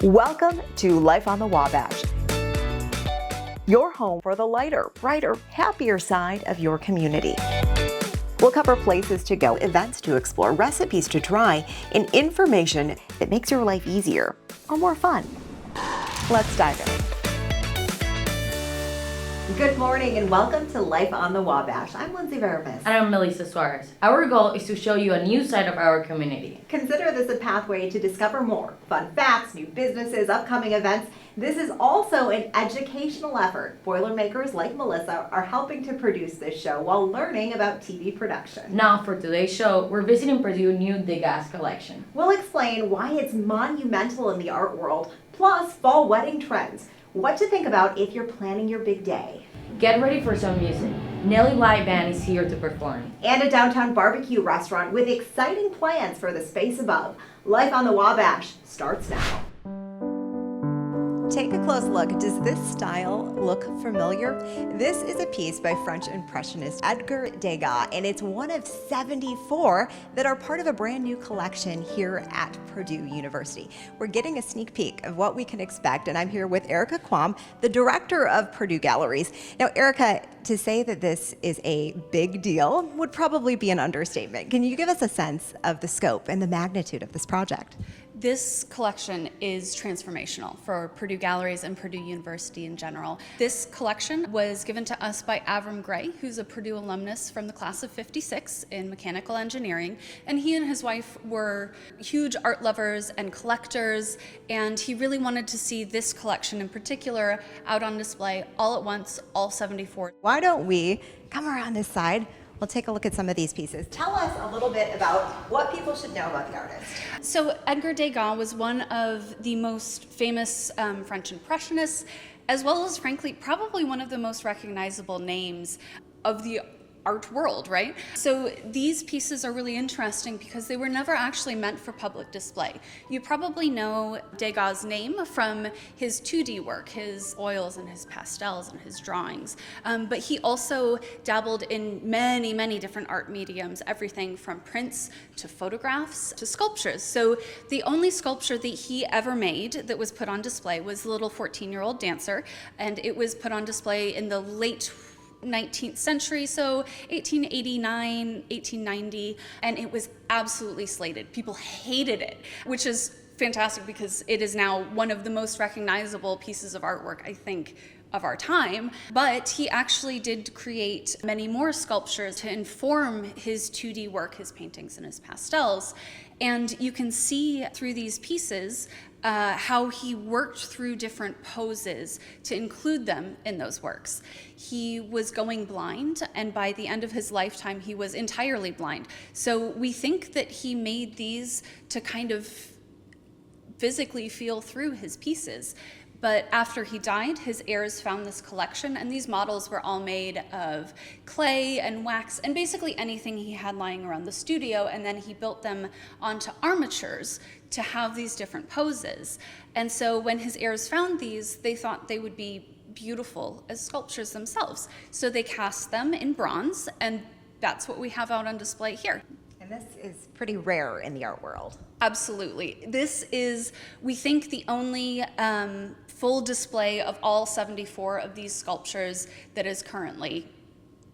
Welcome to Life on the Wabash, your home for the lighter, brighter, happier side of your community. We'll cover places to go, events to explore, recipes to try, and information that makes your life easier or more fun. Let's dive in. Good morning and welcome to Life on the Wabash. I'm Lindsay Vermis. And I'm Melissa Suarez. Our goal is to show you a new side of our community. Consider this a pathway to discover more fun facts, new businesses, upcoming events. This is also an educational effort. Boilermakers like Melissa are helping to produce this show while learning about TV production. Now for today's show, we're visiting Purdue's new Degas Collection. We'll explain why it's monumental in the art world, plus fall wedding trends. What to think about if you're planning your big day. Get ready for some music. Nelly Bly Band is here to perform. And a downtown barbecue restaurant with exciting plans for the space above. Life on the Wabash starts now. Take a close look. Does this style look familiar? This is a piece by French Impressionist Edgar Degas, and it's one of 74 that are part of a brand new collection here at Purdue University. We're getting a sneak peek of what we can expect, and I'm here with Erica Quam, the director of Purdue Galleries. Now, Erica, to say that this is a big deal would probably be an understatement. Can you give us a sense of the scope and the magnitude of this project? This collection is transformational for Purdue Galleries and Purdue University in general. This collection was given to us by Avram Gray, who's a Purdue alumnus from the class of '56 in mechanical engineering, and he and his wife were huge art lovers and collectors, and he really wanted to see this collection in particular out on display all at once, all 74. Why don't we come around this side? We'll take a look at some of these pieces. Tell us a little bit about what people should know about the artist. So Edgar Degas was one of the most famous French Impressionists, as well as, frankly, probably one of the most recognizable names of the art world, right? So these pieces are really interesting because they were never actually meant for public display. You probably know Degas' name from his 2D work, his oils and his pastels and his drawings. But he also dabbled in many, many different art mediums, everything from prints to photographs to sculptures. So the only sculpture that he ever made that was put on display was the little 14-year-old dancer, and it was put on display in the late 19th century, so 1889, 1890, and it was absolutely slated. People hated it, which is fantastic because it is now one of the most recognizable pieces of artwork, I think, of our time. But he actually did create many more sculptures to inform his 2D work, his paintings and his pastels. And you can see through these pieces how he worked through different poses to include them in those works. He was going blind, and by the end of his lifetime, he was entirely blind. So we think that he made these to kind of physically feel through his pieces. But after he died, his heirs found this collection, and these models were all made of clay and wax and basically anything he had lying around the studio, and then he built them onto armatures to have these different poses. And so when his heirs found these, they thought they would be beautiful as sculptures themselves. So they cast them in bronze, and that's what we have out on display here. And this is pretty rare in the art world. Absolutely. This is, we think, the only full display of all 74 of these sculptures that is currently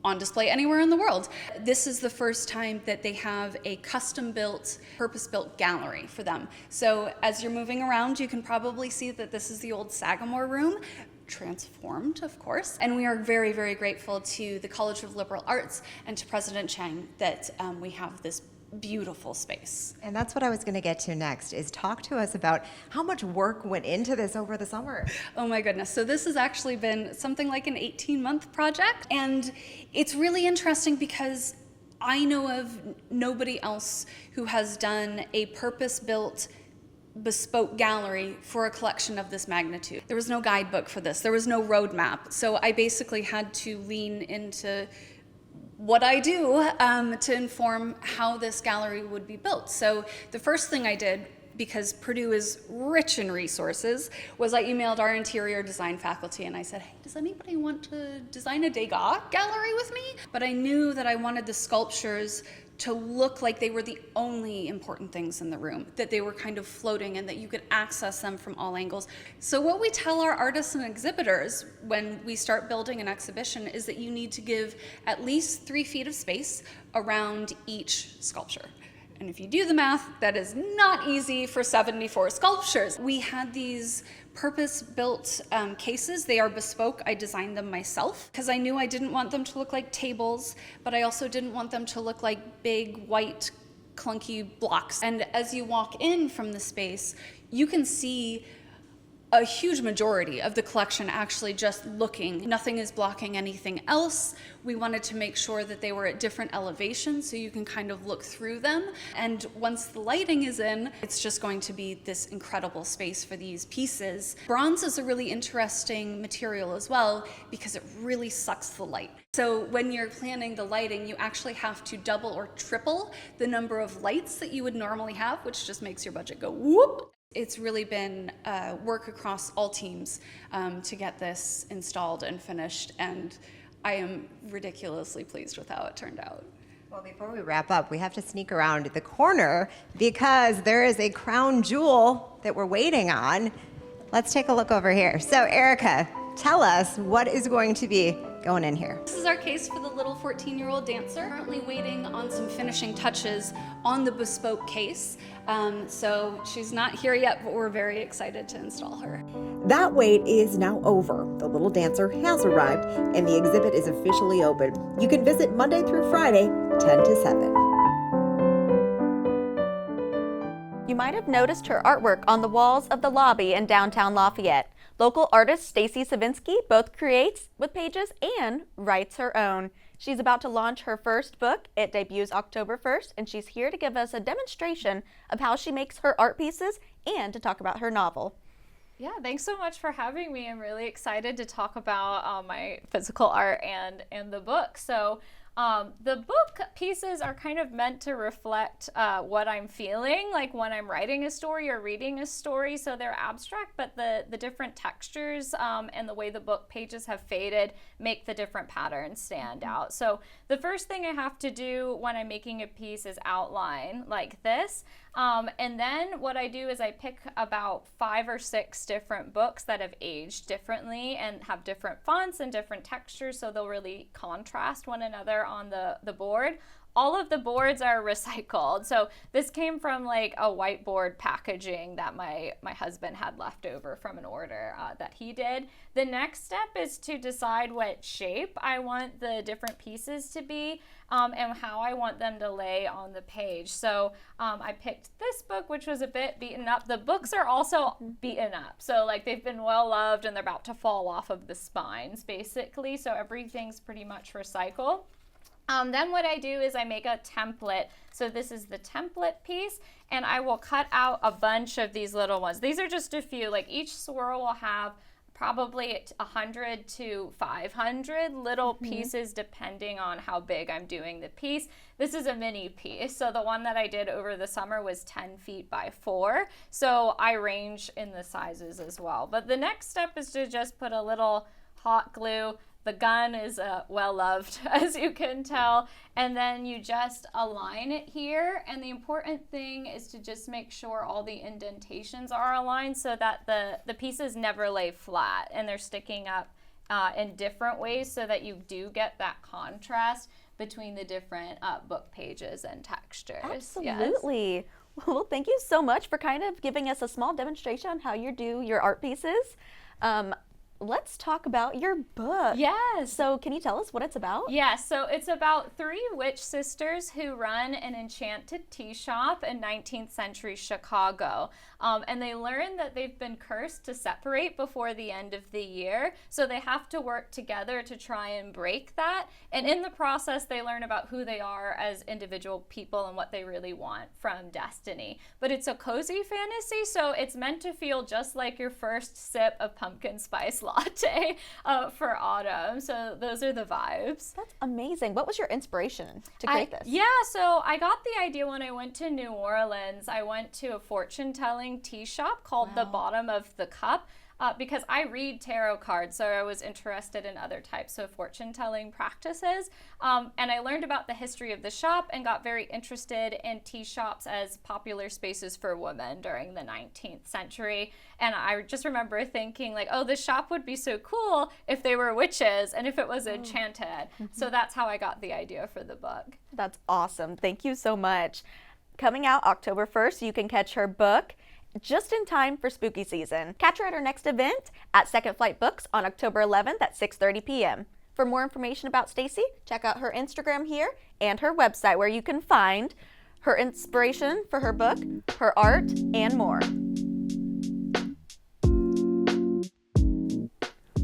on display anywhere in the world. This is the first time that they have a custom-built, purpose-built gallery for them. So as you're moving around, you can probably see that this is the old Sagamore room, transformed, of course. And we are very, very grateful to the College of Liberal Arts and to President Chang that we have this beautiful space. And that's what I was going to get to next, is talk to us about how much work went into this over the summer. Oh my goodness. So this has actually been something like an 18-month project. And it's really interesting because I know of nobody else who has done a purpose-built bespoke gallery for a collection of this magnitude. There was no guidebook for this. There was no roadmap. So I basically had to lean into what I do to inform how this gallery would be built. So the first thing I did, because Purdue is rich in resources, was I emailed our interior design faculty and I said, hey, does anybody want to design a Degas gallery with me? But I knew that I wanted the sculptures to look like they were the only important things in the room, that they were kind of floating and that you could access them from all angles. So what we tell our artists and exhibitors when we start building an exhibition is that you need to give at least 3 feet of space around each sculpture. And if you do the math, that is not easy for 74 sculptures. We had these purpose-built cases. They are bespoke. I designed them myself because I knew I didn't want them to look like tables, but I also didn't want them to look like big, white, clunky blocks. And as you walk in from the space, you can see a huge majority of the collection actually just looking. Nothing is blocking anything else. We wanted to make sure that they were at different elevations so you can kind of look through them. And once the lighting is in, it's just going to be this incredible space for these pieces. Bronze is a really interesting material as well because it really sucks the light. So when you're planning the lighting, you actually have to double or triple the number of lights that you would normally have, which just makes your budget go whoop. It's really been work across all teams to get this installed and finished, and I am ridiculously pleased with how it turned out. Well, before we wrap up, we have to sneak around the corner because there is a crown jewel that we're waiting on. Let's take a look over here. So, Erica, tell us what is going to be going in here. This is our case for the little 14-year-old dancer. Currently waiting on some finishing touches on the bespoke case. So she's not here yet, but we're very excited to install her. That wait is now over. The little dancer has arrived and the exhibit is officially open. You can visit Monday through Friday, 10 to 7. You might have noticed her artwork on the walls of the lobby in downtown Lafayette. Local artist Stacy Sivinski both creates with pages and writes her own. She's about to launch her first book. It debuts October 1st, and she's here to give us a demonstration of how she makes her art pieces and to talk about her novel. Yeah, thanks so much for having me. I'm really excited to talk about my physical art and the book. So the book pieces are kind of meant to reflect what I'm feeling, like when I'm writing a story or reading a story. So they're abstract, but the different textures and the way the book pages have faded make the different patterns stand out. So the first thing I have to do when I'm making a piece is outline like this. And then what I do is I pick about 5 or 6 different books that have aged differently and have different fonts and different textures, so they'll really contrast one another on the board. All of the boards are recycled. So this came from like a whiteboard packaging that my husband had left over from an order that he did. The next step is to decide what shape I want the different pieces to be and how I want them to lay on the page. So I picked this book, which was a bit beaten up. The books are also beaten up. So like they've been well loved and they're about to fall off of the spines basically. So everything's pretty much recycled. Then what I do is I make a template. So this is the template piece, and I will cut out a bunch of these little ones. These are just a few. Like each swirl will have probably 100 to 500 little pieces depending on how big I'm doing the piece. This is a mini piece. So the one that I did over the summer was 10 feet by 4. So I range in the sizes as well. But the next step is to just put a little hot glue. The gun is well loved, as you can tell, and then you just align it here. And the important thing is to just make sure all the indentations are aligned so that the pieces never lay flat and they're sticking up in different ways so that you do get that contrast between the different book pages and textures. Absolutely. Yes. Well, thank you so much for kind of giving us a small demonstration on how you do your art pieces. Let's talk about your book. Yes. So can you tell us what it's about? Yes, so it's about 3 witch sisters who run an enchanted tea shop in 19th century Chicago. And they learn that they've been cursed to separate before the end of the year. So they have to work together to try and break that. And in the process, they learn about who they are as individual people and what they really want from destiny. But it's a cozy fantasy, so it's meant to feel just like your first sip of pumpkin spice latte for autumn. So those are the vibes. That's amazing. What was your inspiration to create this? Yeah, so I got the idea when I went to New Orleans. I went to a fortune-telling tea shop called The Bottom of the Cup. because I read tarot cards, so I was interested in other types of fortune-telling practices. And I learned about the history of the shop and got very interested in tea shops as popular spaces for women during the 19th century. And I just remember thinking like, oh, this shop would be so cool if they were witches and if it was enchanted. So that's how I got the idea for the book. That's awesome. Thank you so much. Coming out October 1st, you can catch her book just in time for spooky season. Catch her at her next event at Second Flight Books on October 11th at 6:30 p.m. For more information about Stacy, check out her Instagram here and her website where you can find her inspiration for her book, her art, and more.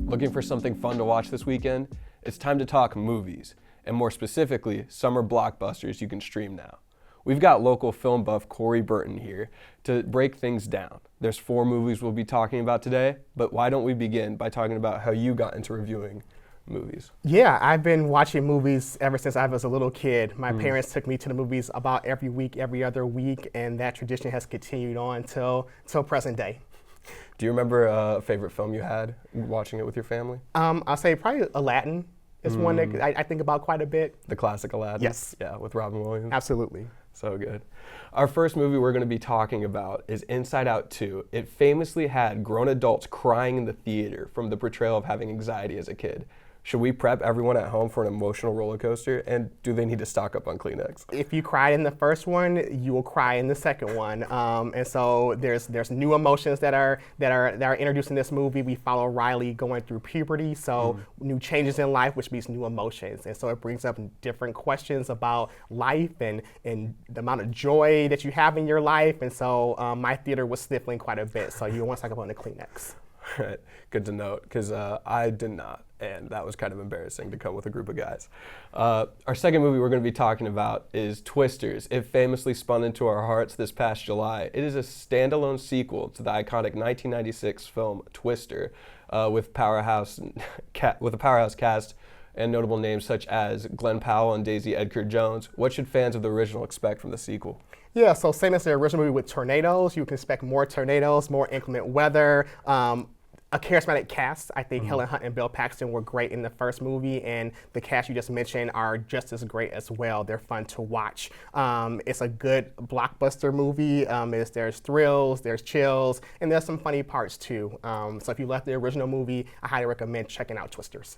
Looking for something fun to watch this weekend? It's time to talk movies, and more specifically, summer blockbusters you can stream now. We've got local film buff Corey Burton here to break things down. There's 4 movies we'll be talking about today, but why don't we begin by talking about how you got into reviewing movies? Yeah, I've been watching movies ever since I was a little kid. My parents took me to the movies about every week, every other week, and that tradition has continued on till present day. Do you remember a favorite film you had watching it with your family? I'll say probably Aladdin is one that I think about quite a bit. The classic Aladdin? Yes. Yeah, with Robin Williams? Absolutely. So good. Our first movie we're going to be talking about is Inside Out 2. It famously had grown adults crying in the theater from the portrayal of having anxiety as a kid. Should we prep everyone at home for an emotional roller coaster, and do they need to stock up on Kleenex? If you cried in the first one, you will cry in the second one, and so there's new emotions that are introduced in this movie. We follow Riley going through puberty, so new changes in life, which means new emotions, and so it brings up different questions about life and the amount of joy that you have in your life, and so my theater was sniffling quite a bit, so you want to stock up on the Kleenex. Right. Good to note, because I did not, and that was kind of embarrassing to come with a group of guys. Our second movie we're going to be talking about is Twisters. It famously spun into our hearts this past July. It is a standalone sequel to the iconic 1996 film Twister, with a powerhouse cast and notable names such as Glenn Powell and Daisy Edgar Jones. What should fans of the original expect from the sequel? Yeah, so same as the original movie with tornadoes, you can expect more tornadoes, more inclement weather, a charismatic cast. I think Helen Hunt and Bill Paxton were great in the first movie, and the cast you just mentioned are just as great as well. They're fun to watch. It's a good blockbuster movie. There's thrills, there's chills, and there's some funny parts too. So if you left the original movie, I highly recommend checking out Twisters.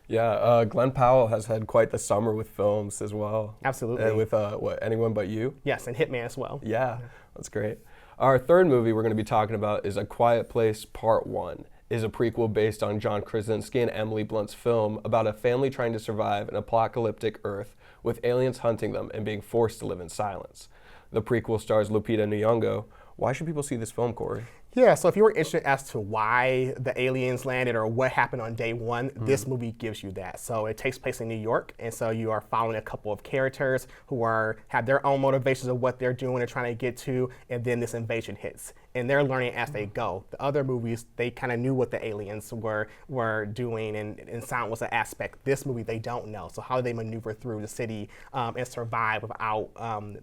Yeah, Glenn Powell has had quite the summer with films as well. Absolutely. And with, Anyone But You? Yes, and Hitman as well. Yeah, that's great. Our third movie we're going to be talking about is A Quiet Place Part 1. It is a prequel based on John Krasinski and Emily Blunt's film about a family trying to survive an apocalyptic Earth with aliens hunting them and being forced to live in silence. The prequel stars Lupita Nyong'o. Why should people see this film, Corey? Yeah, so if you were interested as to why the aliens landed or what happened on day one, this movie gives you that. So it takes place in New York, and so you are following a couple of characters who have their own motivations of what they're doing and trying to get to, and then this invasion hits. And they're learning as they go. The other movies, they kind of knew what the aliens were doing, and sound was an aspect. This movie, they don't know. So how do they maneuver through the city and survive without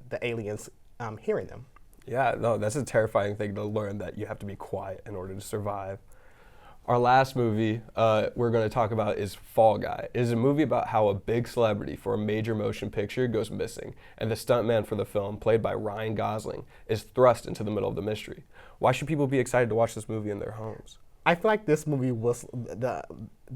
the aliens hearing them? Yeah, no, that's a terrifying thing to learn, that you have to be quiet in order to survive. Our last movie we're going to talk about is Fall Guy. It is a movie about how a big celebrity for a major motion picture goes missing, and the stuntman for the film, played by Ryan Gosling, is thrust into the middle of the mystery. Why should people be excited to watch this movie in their homes? I feel like this movie was the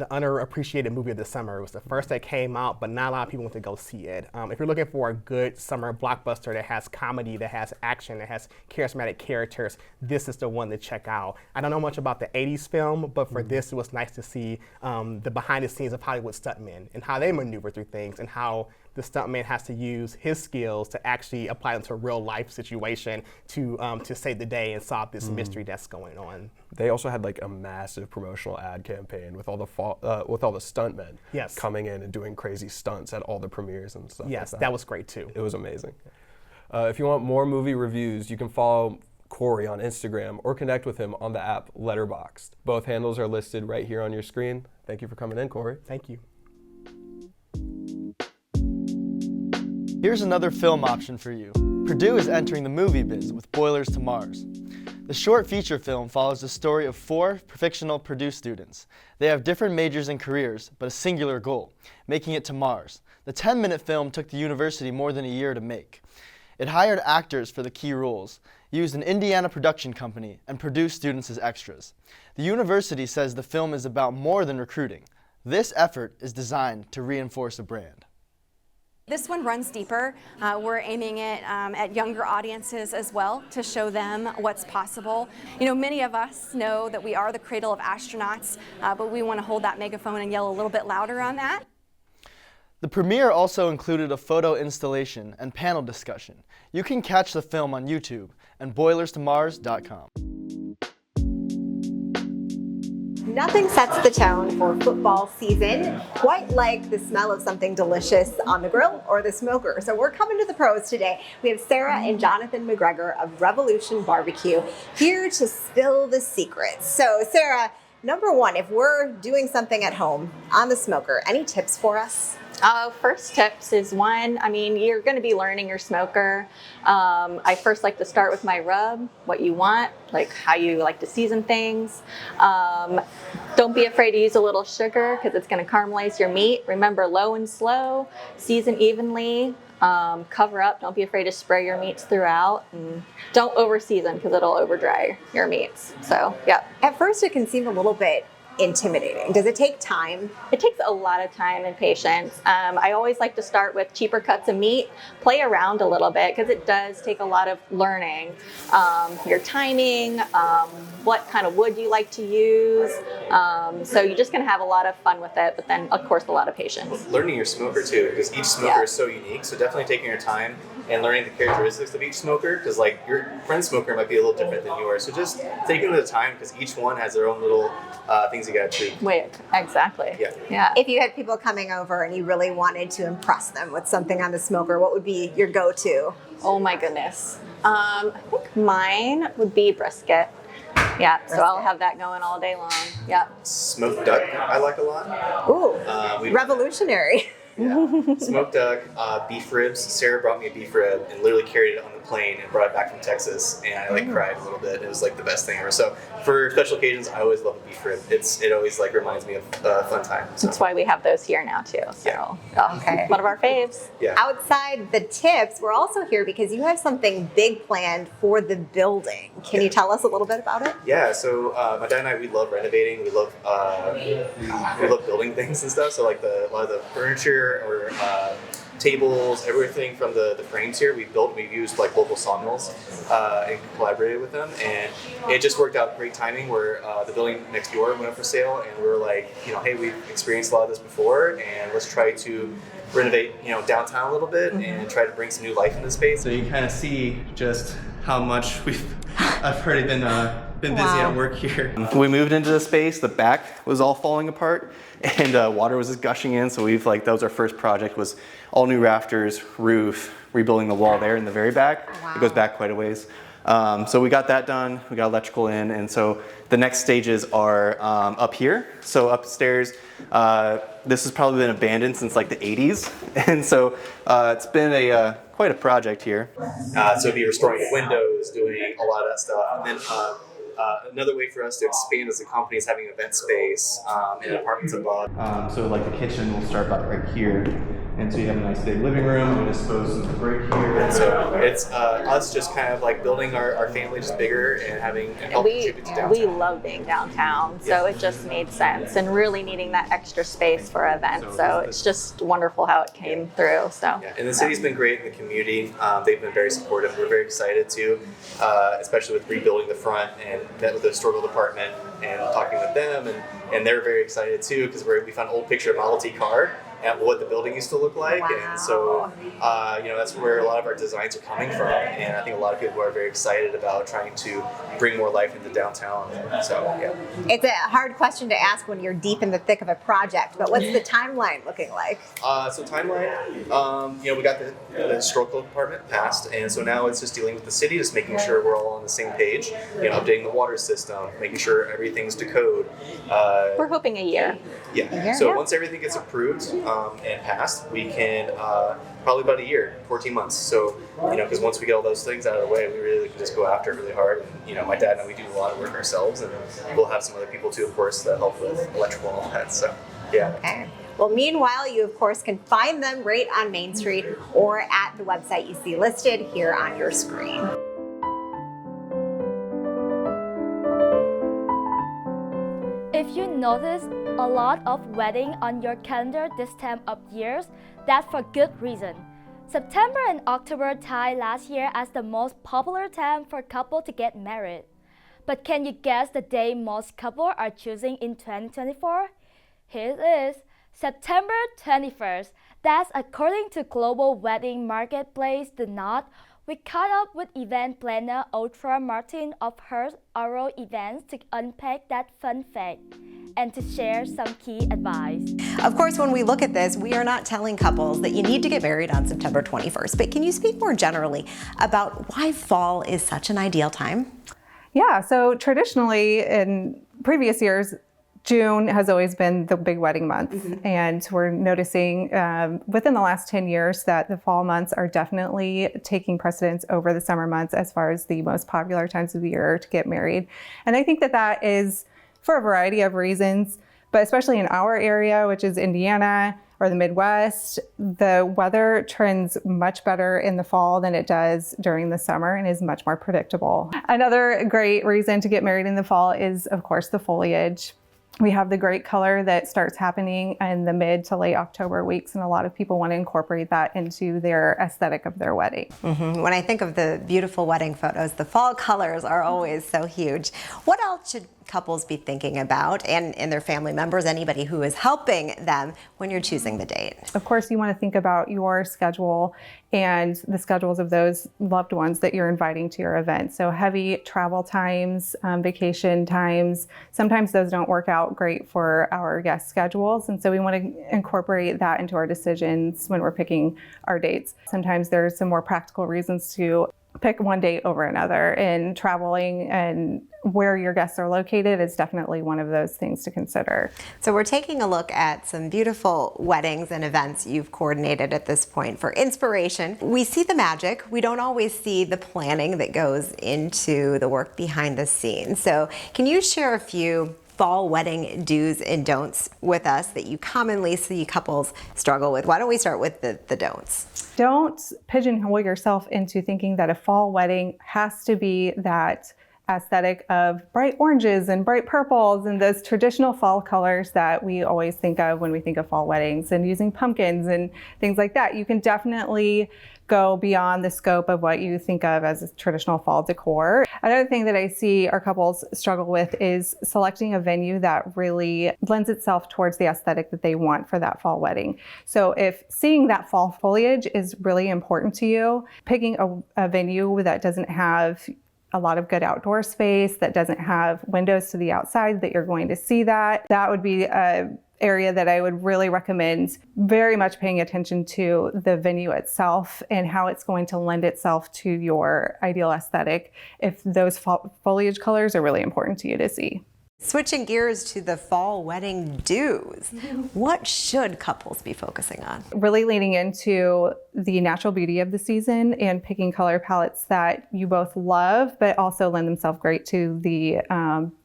underappreciated movie of the summer. It was the first that came out, but not a lot of people went to go see it. If you're looking for a good summer blockbuster that has comedy, that has action, that has charismatic characters, this is the one to check out. I don't know much about the 80s film, but for this, it was nice to see the behind the scenes of Hollywood stuntmen and how they maneuver through things, and how the stuntman has to use his skills to actually apply them to a real life situation to save the day and solve this mystery that's going on. They also had like a massive promotional ad campaign with all the stuntmen coming in and doing crazy stunts at all the premieres and stuff. Yes, like that was great too. It was amazing. If you want more movie reviews, you can follow Corey on Instagram or connect with him on the app Letterboxd. Both handles are listed right here on your screen. Thank you for coming in, Corey. Thank you. Here's another film option for you. Purdue is entering the movie biz with Boilers to Mars. The short feature film follows the story of 4 fictional Purdue students. They have different majors and careers, but a singular goal, making it to Mars. The 10-minute film took the university more than a year to make. It hired actors for the key roles, used an Indiana production company, and produced students as extras. The university says the film is about more than recruiting. This effort is designed to reinforce a brand. This one runs deeper. We're aiming it at younger audiences as well to show them what's possible. You know, many of us know that we are the cradle of astronauts, but we want to hold that megaphone and yell a little bit louder on that. The premiere also included a photo installation and panel discussion. You can catch the film on YouTube and boilerstomars.com. Nothing sets the tone for football season quite like the smell of something delicious on the grill or the smoker. So we're coming to the pros today. We have Sarah and Jonathan McGregor of Revolution Barbecue here to spill the secrets. So Sarah, number one, if we're doing something at home on the smoker, any tips for us? First tips is one, you're going to be learning your smoker. I first like to start with my rub, what you want, like how you like to season things. Don't be afraid to use a little sugar because it's going to caramelize your meat. Remember, low and slow, season evenly, cover up. Don't be afraid to spray your meats throughout. And don't over season because it'll over dry your meats. So, yeah. At first it can seem a little bit intimidating. Does it take time? It takes a lot of time and patience. I always like to start with cheaper cuts of meat, play around a little bit because it does take a lot of learning. Your timing, what kind of wood you like to use. So you're just going to have a lot of fun with it, but then of course a lot of patience. Learning your smoker too, because each smoker is so unique. So definitely taking your time and learning the characteristics of each smoker, because like your friend's smoker might be a little different than yours. So just taking the time, because each one has their own little things you got to tweak. Wait, exactly. Yeah. If you had people coming over and you really wanted to impress them with something on the smoker, what would be your go-to? Oh my goodness. I think mine would be brisket. Yeah, so I'll have that going all day long. Yeah. Smoked duck, I like a lot. Ooh, revolutionary. Yeah. Smoked duck, beef ribs. Sarah brought me a beef rib and literally carried it on the plane and brought it back from Texas, and I cried a little bit. It was like the best thing ever. So for special occasions, I always love a beef rib. It always like reminds me of a fun time. So. That's why we have those here now too. So okay, one of our faves. Yeah. Outside the tips, we're also here because you have something big planned for the building. Can you tell us a little bit about it? Yeah. So my dad and I, we love renovating. We love building things and stuff. So like a lot of the furniture or tables, everything from the frames here, we've used like local sawmills and collaborated with them, and it just worked out great timing where the building next door went up for sale, and we were like, hey, we've experienced a lot of this before, and let's try to renovate, downtown a little bit and try to bring some new life into the space. So you can kind of see just how much I've already been busy at work here. We moved into the space, the back was all falling apart, and water was just gushing in, so that was our first project, was all new rafters, roof, rebuilding the wall there in the very back. Wow. It goes back quite a ways. So we got that done, we got electrical in, and so the next stages are up here. So upstairs, this has probably been abandoned since like the 80s, and so it's been quite a project here. So it'd be restoring windows, doing a lot of that stuff, and then another way for us to expand as a company is having event space in apartments above. So like the kitchen will start about right here. And so you have a nice big living room, we dispose of the break here. And so it's us just kind of like building our family just bigger and having help contribute to downtown. We love being downtown, so it just made sense, and really needing that extra space for events. So it's just wonderful how it came through. So yeah. And the city's been great in the community. They've been very supportive. We're very excited too, especially with rebuilding the front, and met with the historical department and talking with them, and they're very excited too because we found an old picture of Model T car at what the building used to look like. Wow. And so, that's where a lot of our designs are coming from. And I think a lot of people are very excited about trying to bring more life into downtown. So, yeah. It's a hard question to ask when you're deep in the thick of a project, but what's the timeline looking like? So timeline, we got the historical department passed, and so now it's just dealing with the city, just making sure we're all on the same page, updating the water system, making sure everything's to code. We're hoping a year. Yeah. So once everything gets approved and passed, we can probably about a year, 14 months. So, because once we get all those things out of the way, we really can just go after it really hard. And, my dad and I, we do a lot of work ourselves, and we'll have some other people too, of course, that help with electrical and all that. So, yeah. Okay. Well, meanwhile, you of course can find them right on Main Street or at the website you see listed here on your screen. If you notice a lot of weddings on your calendar this time of years, that's for good reason. September and October tied last year as the most popular time for couples to get married. But can you guess the day most couples are choosing in 2024? Here it is, September 21st. That's according to Global Wedding Marketplace, The Knot. We caught up with event planner Ultra Martin of Hearst Oral Events to unpack that fun fact and to share some key advice. Of course, when we look at this, we are not telling couples that you need to get married on September 21st, but can you speak more generally about why fall is such an ideal time? Yeah, so traditionally in previous years, June has always been the big wedding month, and we're noticing within the last 10 years that the fall months are definitely taking precedence over the summer months as far as the most popular times of the year to get married. And I think that that is for a variety of reasons, but especially in our area, which is Indiana or the Midwest, the weather trends much better in the fall than it does during the summer and is much more predictable. Another great reason to get married in the fall is, of course, the foliage. We have the great color that starts happening in the mid to late October weeks, and a lot of people want to incorporate that into their aesthetic of their wedding. When I think of the beautiful wedding photos, the fall colors are always so huge. What else should couples be thinking about, and their family members, anybody who is helping them when you're choosing the date? Of course, you want to think about your schedule and the schedules of those loved ones that you're inviting to your event. So heavy travel times, vacation times, sometimes those don't work out great for our guest schedules. And so we want to incorporate that into our decisions when we're picking our dates. Sometimes there's some more practical reasons to pick one date over another, and traveling and where your guests are located is definitely one of those things to consider. So we're taking a look at some beautiful weddings and events you've coordinated at this point for inspiration. We see the magic. We don't always see the planning that goes into the work behind the scenes. So can you share a few fall wedding do's and don'ts with us that you commonly see couples struggle with? Why don't we start with the don'ts? Don't pigeonhole yourself into thinking that a fall wedding has to be that aesthetic of bright oranges and bright purples and those traditional fall colors that we always think of when we think of fall weddings, and using pumpkins and things like that. You can definitely go beyond the scope of what you think of as traditional fall decor. Another thing that I see our couples struggle with is selecting a venue that really lends itself towards the aesthetic that they want for that fall wedding. So if seeing that fall foliage is really important to you, picking a venue that doesn't have a lot of good outdoor space, that doesn't have windows to the outside that you're going to see that would be a area that I would really recommend very much paying attention to the venue itself and how it's going to lend itself to your ideal aesthetic if those foliage colors are really important to you to see. Switching gears to the fall wedding do's, what should couples be focusing on? Really leaning into the natural beauty of the season and picking color palettes that you both love, but also lend themselves great to the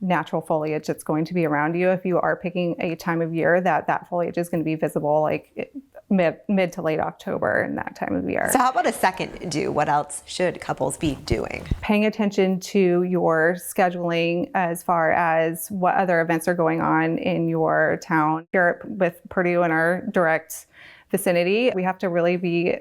natural foliage that's going to be around you. If you are picking a time of year that foliage is going to be visible, like mid to late October and that time of year. So how about a second do? What else should couples be doing? Paying attention to your scheduling as far as what other events are going on in your town. Here with Purdue in our direct vicinity, we have to really be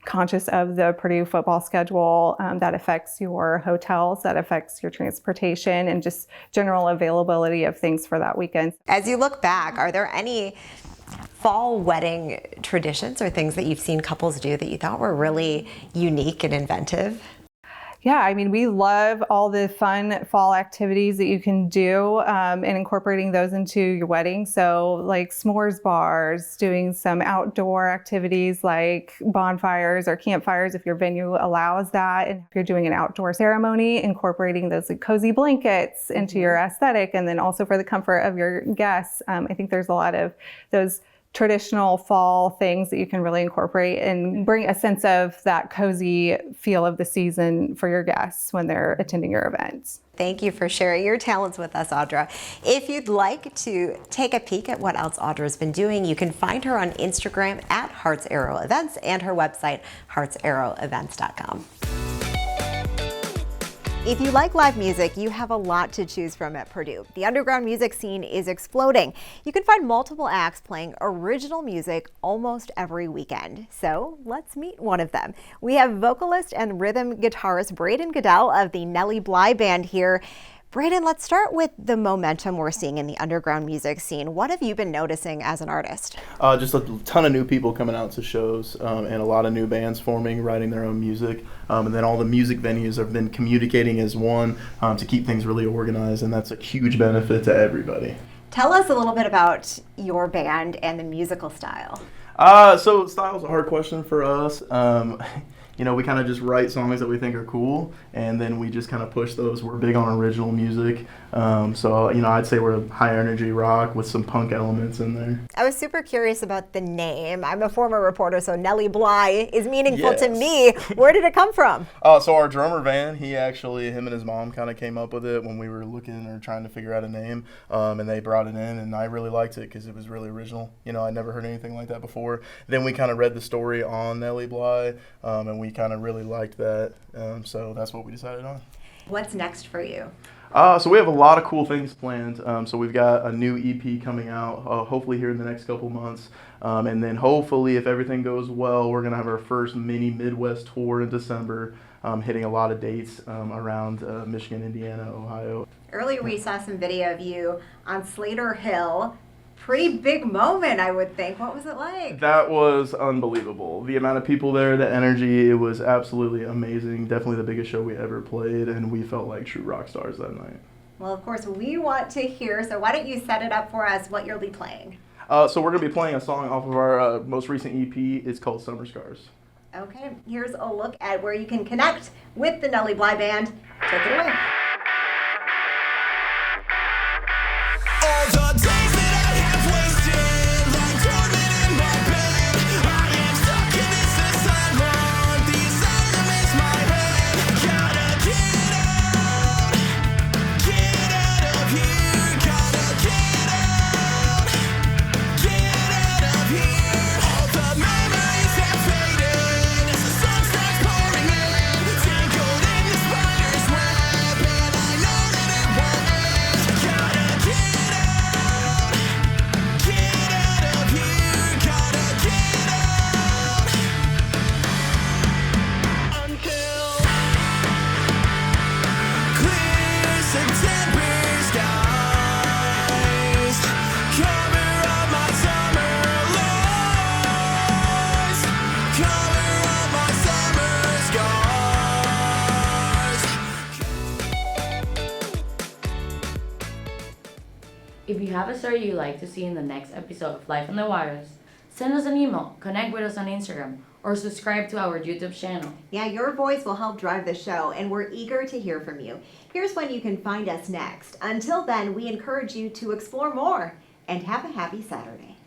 conscious of the Purdue football schedule that affects your hotels, that affects your transportation, and just general availability of things for that weekend. As you look back, are there any fall wedding traditions or things that you've seen couples do that you thought were really unique and inventive? Yeah, I mean, we love all the fun fall activities that you can do and incorporating those into your wedding. So like s'mores bars, doing some outdoor activities like bonfires or campfires if your venue allows that. And if you're doing an outdoor ceremony, incorporating those like cozy blankets into your aesthetic, and then also for the comfort of your guests. I think there's a lot of those traditional fall things that you can really incorporate and bring a sense of that cozy feel of the season for your guests when they're attending your events. Thank you for sharing your talents with us, Audra. If you'd like to take a peek at what else Audra's been doing, you can find her on Instagram at Hearts Arrow Events and her website, heartsarrowevents.com. If you like live music, you have a lot to choose from at Purdue. The underground music scene is exploding. You can find multiple acts playing original music almost every weekend. So let's meet one of them. We have vocalist and rhythm guitarist Braden Goodell of the Nelly Bly Band here. Braden, let's start with the momentum we're seeing in the underground music scene. What have you been noticing as an artist? Just a ton of new people coming out to shows and a lot of new bands forming, writing their own music. And then all the music venues have been communicating as one to keep things really organized, and that's a huge benefit to everybody. Tell us a little bit about your band and the musical style. So style's a hard question for us. We kind of just write songs that we think are cool, and then we just kind of push those. We're big on original music. I'd say we're high energy rock with some punk elements in there. I was super curious about the name. I'm a former reporter, so Nellie Bly is meaningful to me. Where did it come from? So our drummer Van, him and his mom kind of came up with it when we were looking or trying to figure out a name, and they brought it in, and I really liked it because it was really original. I'd never heard anything like that before. Then we kind of read the story on Nellie Bly, and we kind of really liked that, so that's what we decided on. What's next for you? So we have a lot of cool things planned. So we've got a new EP coming out, hopefully here in the next couple months. And then hopefully, if everything goes well, we're going to have our first mini Midwest tour in December, hitting a lot of dates around Michigan, Indiana, Ohio. Earlier we saw some video of you on Slater Hill. Pretty big moment, I would think. What was it like? That was unbelievable. The amount of people there, the energy, it was absolutely amazing. Definitely the biggest show we ever played, and we felt like true rock stars that night. Well, of course, we want to hear, so why don't you set it up for us what you'll be playing? So we're going to be playing a song off of our most recent EP. It's called Summer Scars. Okay, here's a look at where you can connect with the Nelly Bly Band. Take it away. If you have a story you'd like to see in the next episode of Life on the Wires, send us an email, connect with us on Instagram, or subscribe to our YouTube channel. Yeah, your voice will help drive the show, and we're eager to hear from you. Here's when you can find us next. Until then, we encourage you to explore more, and have a happy Saturday.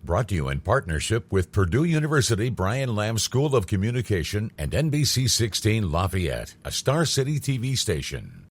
Brought to you in partnership with Purdue University Brian Lamb School of Communication and NBC 16 Lafayette, a Star City TV station.